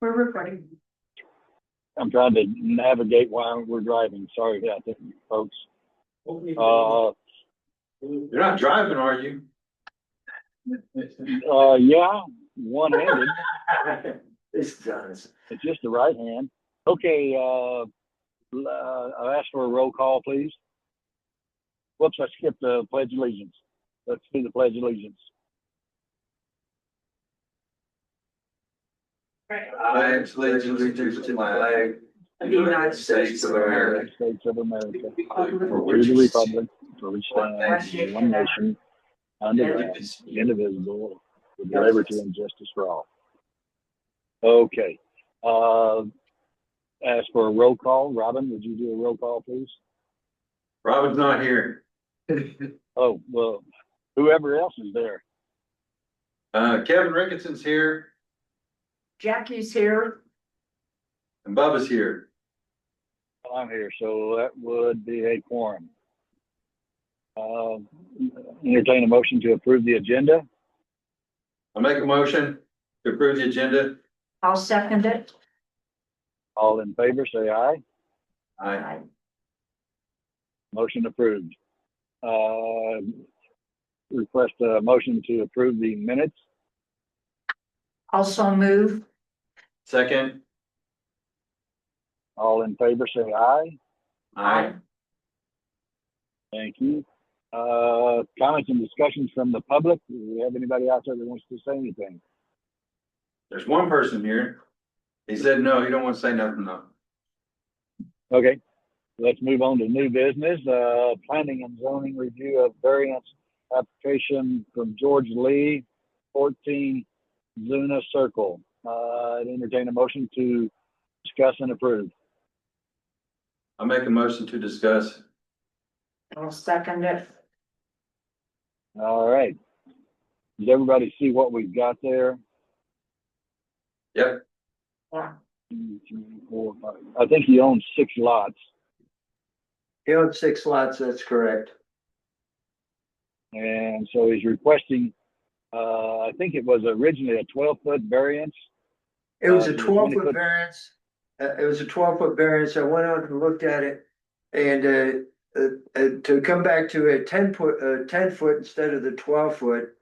We're recording. I'm trying to navigate while we're driving. Sorry about that, folks. You're not driving, are you? Yeah, one-handed. It's Johnson. It's just the right hand. Okay, I'll ask for a roll call, please. Whoops, I skipped the Pledge of Allegiance. Let's do the Pledge of Allegiance. I pledge allegiance to the flag of the United States of America, United States of America, for to which the it republic for which stands one nation, under God, indivisible, with liberty and justice for all. Okay. As for a roll call, Robin, would you do a roll call, please? Robin's not here. Oh, well, whoever else is there. Kevin Ricketson's here Jackie's here. and Bubba's here. I'm here, so that would be a quorum. Entertain a motion to approve the agenda. I'll make a motion to approve the agenda. I'll second it. All in favor, say aye. Aye. Motion approved. Request a motion to approve the minutes. Also move. Second. All in favor, say aye. Aye. Thank you. Comments and discussions from the public. Do we have anybody out there that wants to say anything? There's one person here. He said no, he don't want to say nothing though. Okay, let's move on to new business. Planning and zoning review of variance application from George Lee, 14 Zuna Circle. I'd entertain a motion to discuss and approve. I'll make a motion to discuss. I'll second it. All right. Does everybody see what we've got there? Yep. Yeah. 2, 3, 4, 5. I think he owns 6 lots. He owns 6 lots, that's correct. And so he's requesting, I think it was originally a 12-foot variance. It was a It was 12-foot 20-foot. variance. It was a 12-foot variance. I went out and looked at it. And to come back to a 10-foot instead of the 12-foot,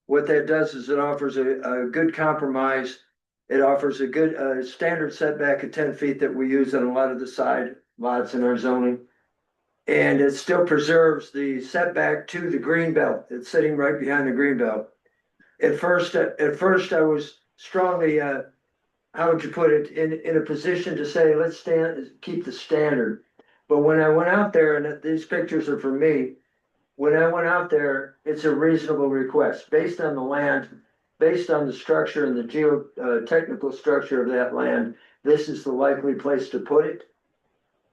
what that does is it offers a good compromise. It offers a good standard setback of 10 feet that we use on a lot of the side lots in our zoning. And it still preserves the setback to the green belt. It's sitting right behind the green belt. At first I was strongly, how would you put it, in a position to say, let's keep the standard. But when I went out there, and these pictures are for me, when I went out there, it's a reasonable request based on the land, based on the structure and the geotechnical structure of that land. This is the likely place to put it.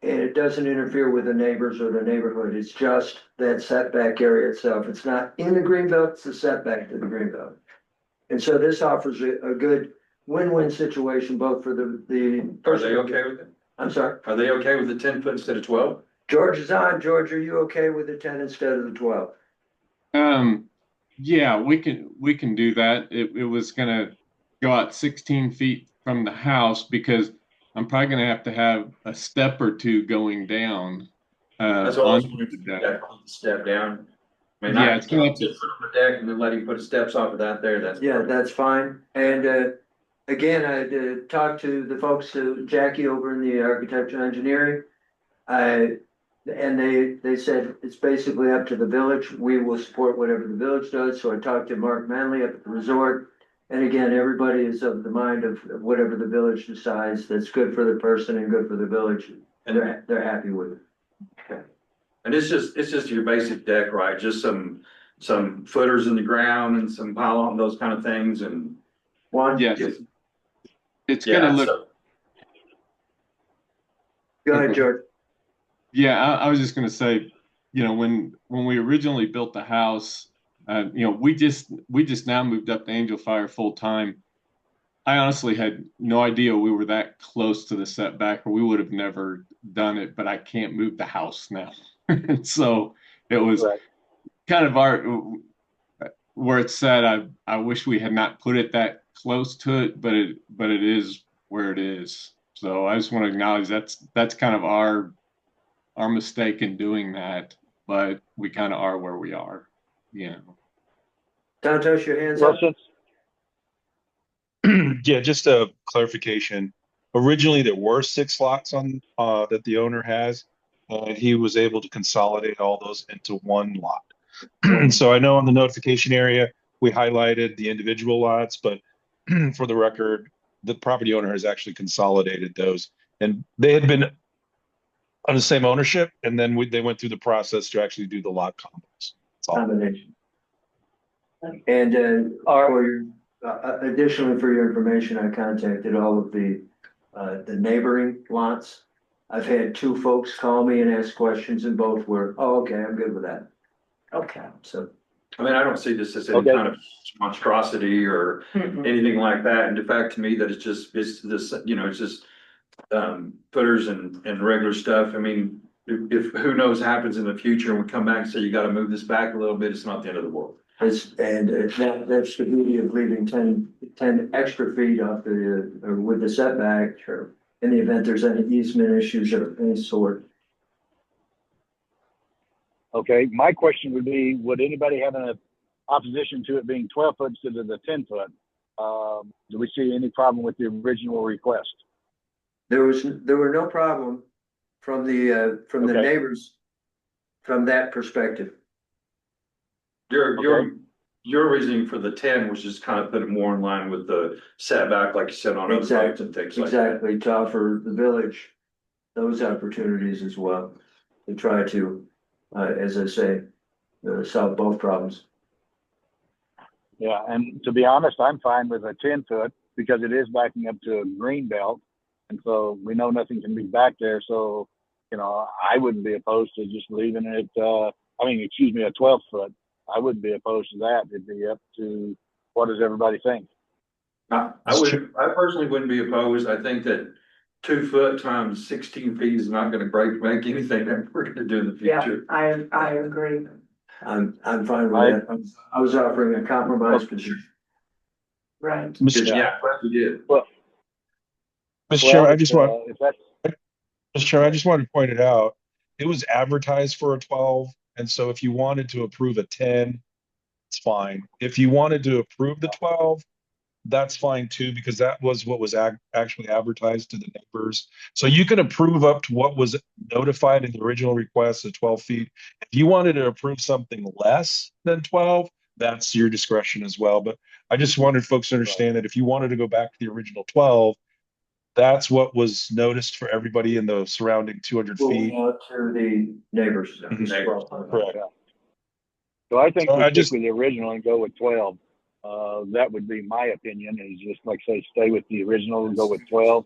And it doesn't interfere with the neighbors or the neighborhood. It's just that setback area itself. It's not in the greenbelt, it's the setback to the greenbelt. And so this offers a good win-win situation, both for the Are they okay with it? I'm sorry, Are they okay with the 10 foot instead of 12? George is on. George, are you okay with the 10 instead of the 12? Yeah, we can do that. It was gonna go out 16 feet from the house because I'm probably gonna have a step or two going down. That's what I was onto wondering. the deck. Step down. I mean, Yeah, I it's gonna have just to, put on the deck and then let him put his steps off of that there. That's Yeah, that's fine. And again, I talked to the folks, Jackie over in the architecture and engineering. And they said it's basically up to the village. We will support whatever the village does. So I talked to Mark Manley up at the resort. And again, everybody is of the mind of whatever the village decides that's good for the person and good for the village. And they're happy with it. Okay. And it's just your basic deck, right? Just some footers in the ground and some pylon, those kind of things and. Juan? yes. It's Yeah, gonna look. so- Go ahead, George. Yeah, I was just gonna say, when we originally built the house, we just now moved up to Angel Fire full time. I honestly had no idea we were that close to the setback, or we would have never done it. But I can't move the house now, so it was Right. kind of where it said. I wish we had not put it that close to it, but it is where it is. So I just want to acknowledge that's kind of our mistake in doing that, but we kind of are where we are, you know. Santos, your hands Well, up? since Yeah, just a clarification. Originally, there were 6 lots on that the owner has, and he was able to consolidate all those into one lot. So I know on the notification area, we highlighted the individual lots, but for the record, the property owner has actually consolidated those. And they had been on the same ownership, and then they went through the process to actually do the lot combos. That's all. Combination. And for your, additionally for your information, I contacted all of the neighboring lots. I've had 2 folks call me and ask questions, and both were, oh, okay, I'm good with that. Okay. So, I mean, I don't see this as any Okay. kind of monstrosity or Mm-mm. anything like that. And the fact to me that it's this, you know, it's just footers and regular stuff. I mean, if who knows happens in the future and we come back and say you gotta move this back a little bit, it's not the end of the world. that's the beauty of leaving 10 extra feet off the, or with the setback. Sure. In the event there's any easement issues of any sort. Okay, my question would be, would anybody have an opposition to it being 12 foot instead of the 10 foot? Do we see any problem with the original request? There were no problem from the Okay. neighbors from that perspective. Your reasoning for the 10 was just kind of put it more in line with the setback, like you said, on other sites and things like that. Exactly, to offer the village those opportunities as well, to try to, as I say, solve both problems. Yeah, and to be honest, I'm fine with a 10 foot because it is backing up to a green belt. And so we know nothing can be back there. So, you know, I wouldn't be opposed to just leaving it, a 12 foot. I wouldn't be opposed to that. It'd be up to, what does everybody think? I personally wouldn't be opposed. I think that 2 foot times 16 feet is not gonna make anything that we're gonna do in the Yeah, future. I agree. I'm fine with that. I was offering a compromise position. Right. Mr. Yeah, glad you did. Mr. Chairman, If that's, Mr. Chairman, I just wanted to point it out. It was advertised for a 12, and so if you wanted to approve a 10, it's fine. If you wanted to approve the 12, that's fine too, because that was what was actually advertised to the neighbors. So you can approve up to what was notified in the original request of 12 feet. If you wanted to approve something less than 12, that's your discretion as well. But I just wanted folks to understand that if you wanted to go back to the original 12, that's what was noticed for everybody in the surrounding 200 feet. Going out to the neighbors. Mhm. Correct. so I think So we I stick just- with the original and go with 12. That would be my opinion, is just like say, stay with the original and go with 12.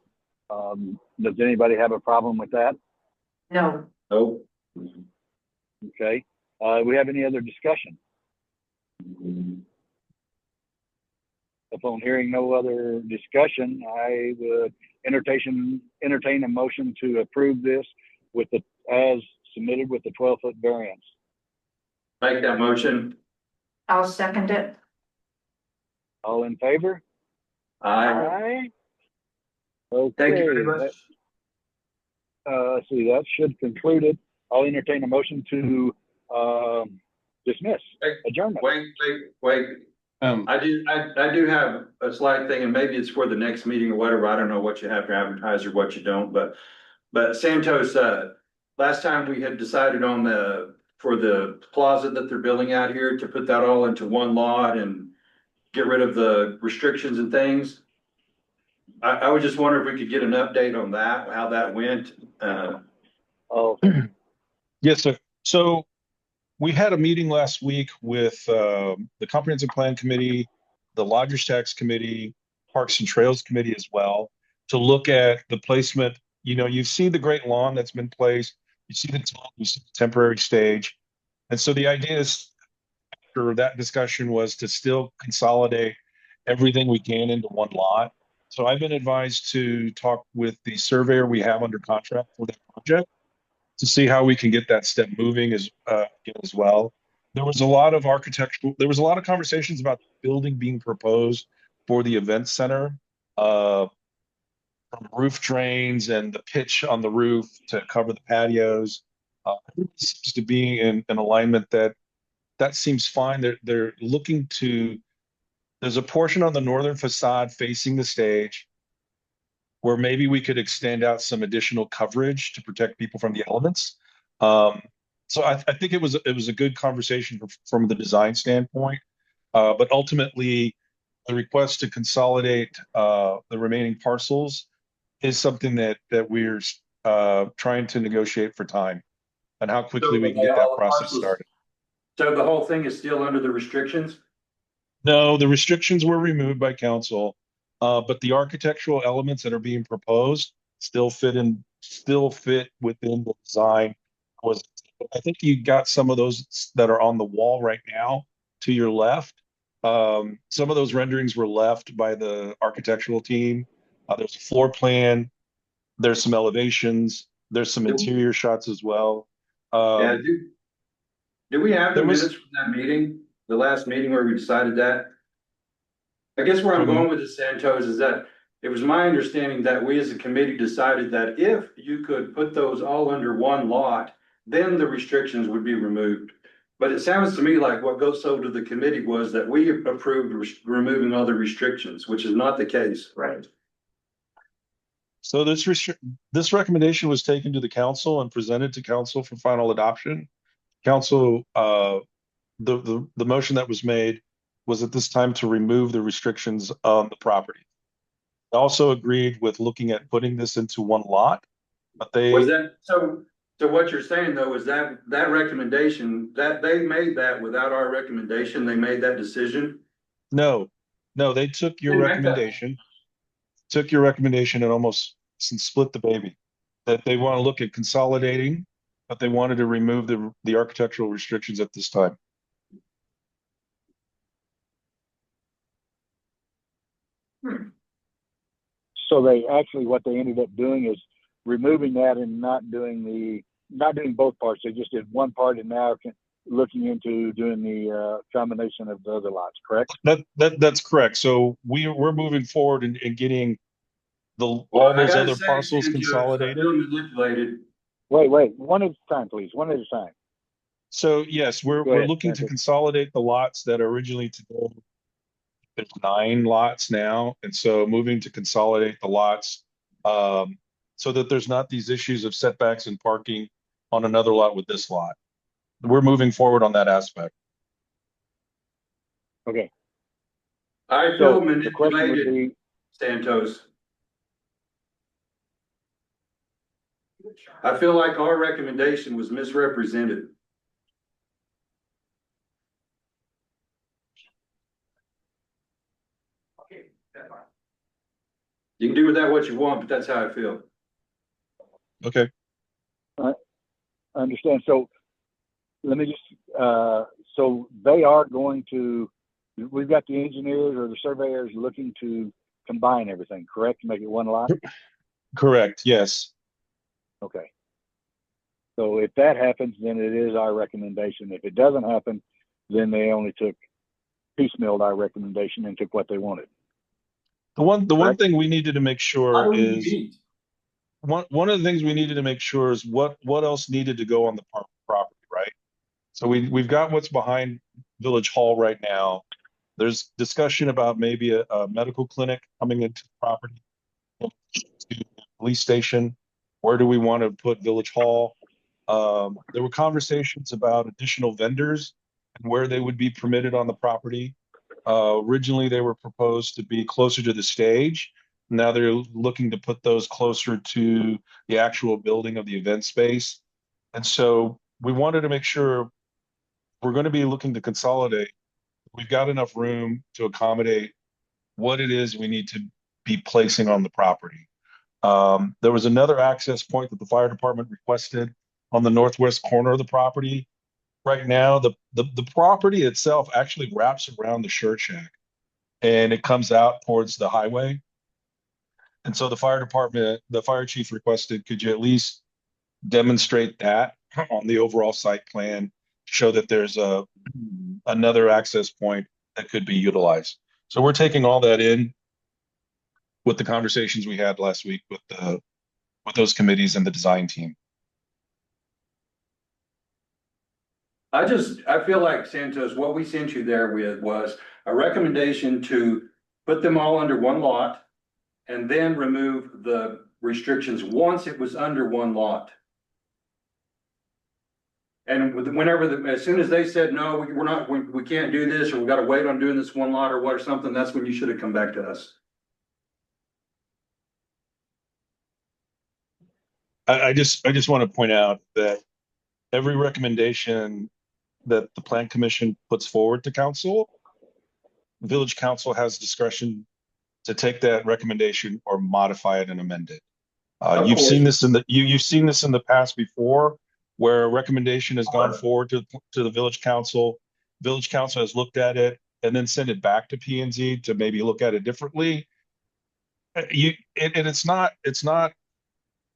Does anybody have a problem with that? No, Nope. Okay. We have any other discussion? Upon hearing no other discussion, I would entertain a motion to approve this as submitted with the 12-foot variance. Make that motion. I'll second it. All in favor? Aye. Okay. Thank you very much. Let's see, that should conclude it. I'll entertain a motion to dismiss, adjournment. Wait. Um, I do have a slight thing, and maybe it's for the next meeting or whatever. I don't know what you have to advertise or what you don't, but Santos, last time we had decided on for the plaza that they're building out here to put that all into one lot and get rid of the restrictions and things. I would just wonder if we could get an update on that, how that went. Oh, Yes, sir. So we had a meeting last week with the Comprehensive Plan Committee, the Lodgers Tax Committee, Parks and Trails Committee as well, to look at the placement. You know, you see the great lawn that's been placed, you see the temporary stage. And so the idea is, after that discussion, was to still consolidate everything we can into one lot. So I've been advised to talk with the surveyor we have under contract for that project to see how we can get that step moving as well. There was a lot of conversations about the building being proposed for the event center. From roof drains and the pitch on the roof to cover the patios. It seems to be in alignment that seems fine. They're looking to, there's a portion on the northern facade facing the stage where maybe we could extend out some additional coverage to protect people from the elements. So I think it was a good conversation from the design standpoint, but ultimately the request to consolidate the remaining parcels is something that we're trying to negotiate for time and how quickly we can get that All the process parcels- started. So the whole thing is still under the restrictions? No, the restrictions were removed by council, but the architectural elements that are being proposed still fit within the design. I think you got some of those that are on the wall right now to your left. Some of those renderings were left by the architectural team. There's a floor plan, there's some elevations, there's some interior shots as well. Yeah, do we have the there was- minutes from that meeting, the last meeting where we decided that? I guess where I'm From- going with the Santos is that it was my understanding that we as a committee decided that if you could put those all under one lot, then the restrictions would be removed. But it sounds to me like what goes so to the committee was that we approved removing all the restrictions, which is not the case. Right. So this recommendation was taken to the council and presented to council for final adoption. Council, the motion that was made was at this time to remove the restrictions on the property. They also agreed with looking at putting this into one lot, but Was that, so what you're saying though, is that recommendation, that they made that without our recommendation, they made that decision? no, they took your Didn't make that. recommendation and almost split the baby. That they want to look at consolidating, but they wanted to remove the architectural restrictions at this time. So they actually, what they ended up doing is removing that and not doing both parts. They just did one part and now looking into doing the combination of the other lots, correct? That's correct. So we're moving forward and getting all I those gotta other say, parcels Santos, I consolidated. feel manipulated. Wait, one at a time, please. One at a time. So yes, Go we're ahead, looking to Santos. consolidate the lots that are originally today. There's 9 lots now, and so moving to consolidate the lots so that there's not these issues of setbacks and parking on another lot with this lot. We're moving forward on that aspect. Okay. I So feel the question would manipulated, be, Santos. I feel like our recommendation was misrepresented. You can do with that what you want, but that's how I feel. Okay. I understand. So let me just, so they are going to, we've got the engineers or the surveyors looking to combine everything, correct? To make it one lot? Correct. Yes. Okay. So if that happens, then it is our recommendation. If it doesn't happen, then they only piecemealed our recommendation and took what they wanted. The one Correct. thing we needed to make How sure do we is meet? one of the things we needed to make sure is what else needed to go on the property, right? So we've got what's behind Village Hall right now. There's discussion about maybe a medical clinic coming into the property, to the police station. Where do we want to put Village Hall? There were conversations about additional vendors and where they would be permitted on the property. Originally, they were proposed to be closer to the stage. Now they're looking to put those closer to the actual building of the event space. And so we wanted to make sure we're going to be looking to consolidate. We've got enough room to accommodate what it is we need to be placing on the property. There was another access point that the fire department requested on the northwest corner of the property. Right now, the property itself actually wraps around the shirt shack and it comes out towards the highway. And so the fire chief requested, could you at least demonstrate that on the overall site plan, show that there's another access point that could be utilized. So we're taking all that in with the conversations we had last week with those committees and the design team. I feel like Santos, what we sent you there with was a recommendation to put them all under one lot and then remove the restrictions once it was under one lot. And as soon as they said, no, we're not, we can't do this, or we gotta wait on doing this one lot or what or something, that's when you should have come back to us. I just want to point out that every recommendation that the plan commission puts forward to council, village council has discretion to take that recommendation or modify it and amend it. Of You've seen course. this you've seen this in the past before, where a recommendation has gone forward to the village council. Village council has looked at it and then sent it back to P and Z to maybe look at it differently. It's not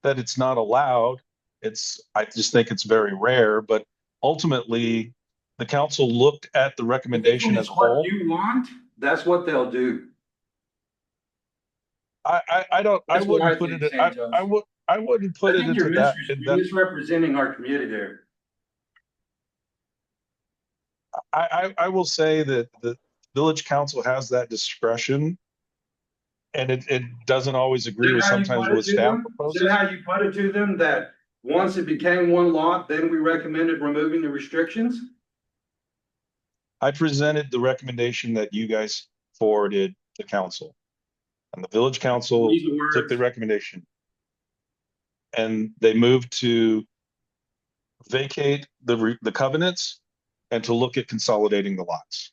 that it's not allowed. I just think it's very rare, but ultimately the council looked at the recommendation as a What whole. you want, that's what they'll do. I That's what wouldn't I put think, it, Santos. I wouldn't I put it think into you're that, misrepresenting our community there. I will say that the village council has that discretion. And it doesn't always Is agree that with how you sometimes put it with to staff them? Is that proposals. how you put it to them, that once it became one lot, then we recommended removing the restrictions? I presented the recommendation that you guys forwarded to council. And the village council These are took the words. recommendation. And they moved to vacate the covenants and to look at consolidating the lots.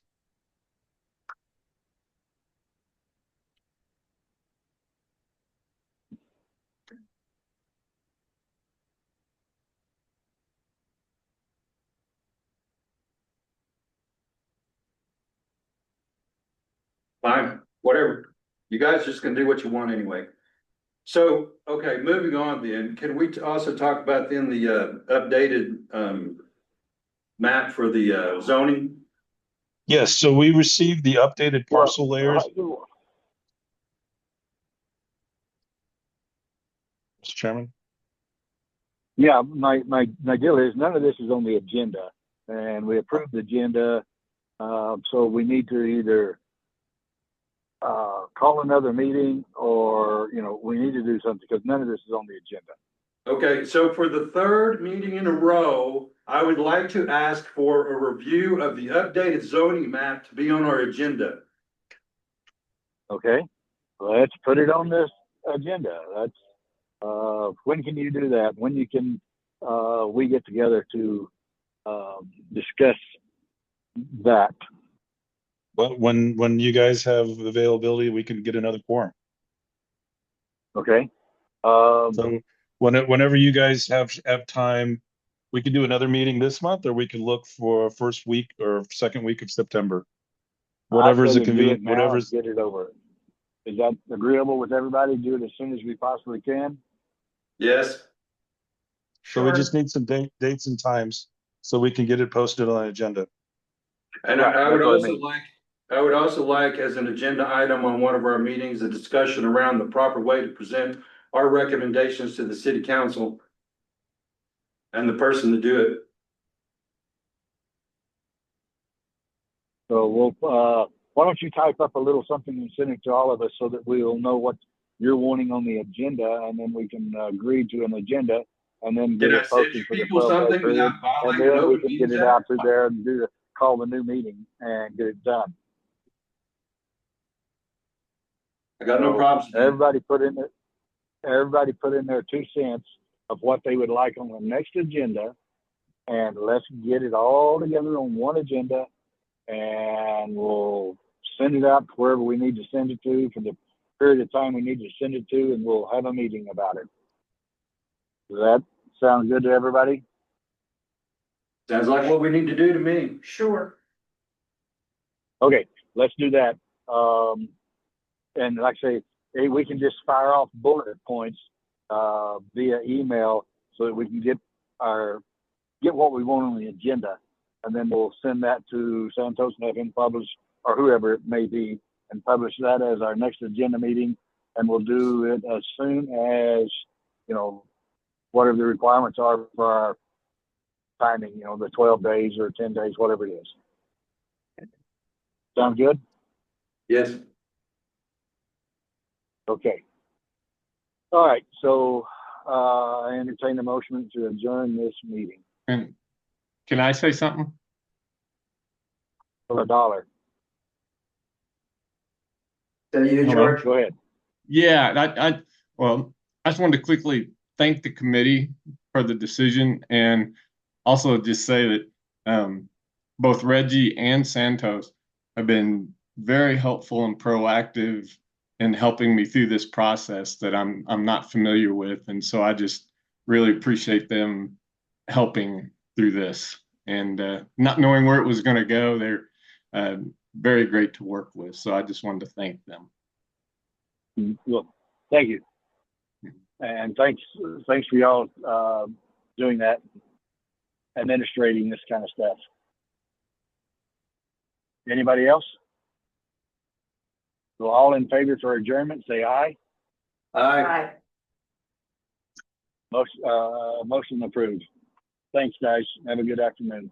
Fine, whatever. You guys just can do what you want anyway. So, okay, moving on then, can we also talk about then the updated map for the zoning? Yes, so we received the updated parcel layers. Mr. Chairman? Yeah, my deal is none of this is on the agenda, and we approved the agenda. So we need to either call another meeting, or we need to do something, because none of this is on the agenda. Okay, so for the third meeting in a row, I would like to ask for a review of the updated zoning map to be on our agenda. Okay, let's put it on this agenda. When can you do that? When can we get together to discuss that? But when you guys have availability, we can get another quorum. Okay. So whenever you guys have time, we could do another meeting this month, or we could look for first week or second week of September. Whatever is I'd rather do it convenient, now whatever and is. get it over. Is that agreeable with everybody? Do it as soon as we possibly can. Yes, So we just need some dates and times so we can get it posted on the agenda. and Right, I would that's what I also mean. I would also like as an agenda item on one of our meetings, a discussion around the proper way to present our recommendations to the city council and the person to do it. So why don't you type up a little something and send it to all of us so that we'll know what you're wanting on the agenda, and then we can agree to an agenda, and then get Can I it send posted you for the people 12-day something period, without and violating then we open can get meetings it act? out through there and call the new meeting and get it done. I got no problems. Everybody put in their 2 cents of what they would like on the next agenda, and let's get it all together on one agenda, and we'll send it out to wherever we need to send it to for the period of time we need to send it to, and we'll have a meeting about it. Does that sound good to everybody? Sounds like what we need to do to me. Sure. Okay, let's do that. And like I say, hey, we can just fire off bullet points via email so that we can get what we want on the agenda, and then we'll send that to Santos and have him publish, or whoever it may be, and publish that as our next agenda meeting. And we'll do it as soon as, you know, whatever the requirements are for our timing, you know, the 12 days or 10 days, whatever it is. Sound good? Yes. Okay. All right, so I entertain the motion to adjourn this meeting And can I say something? for $1. So you, Hello? George? Go ahead. Yeah, well, I just wanted to quickly thank the committee for the decision and also just say that both Reggie and Santos have been very helpful and proactive in helping me through this process that I'm not familiar with. And so I just really appreciate them helping through this and not knowing where it was going to go. They're very great to work with. So I just wanted to thank them. Look, thank you. And thanks for y'all doing that, administrating this kind of stuff. Anybody else? So all in favor for adjournment, say aye. Aye. Aye. Motion approved. Thanks, guys. Have a good afternoon.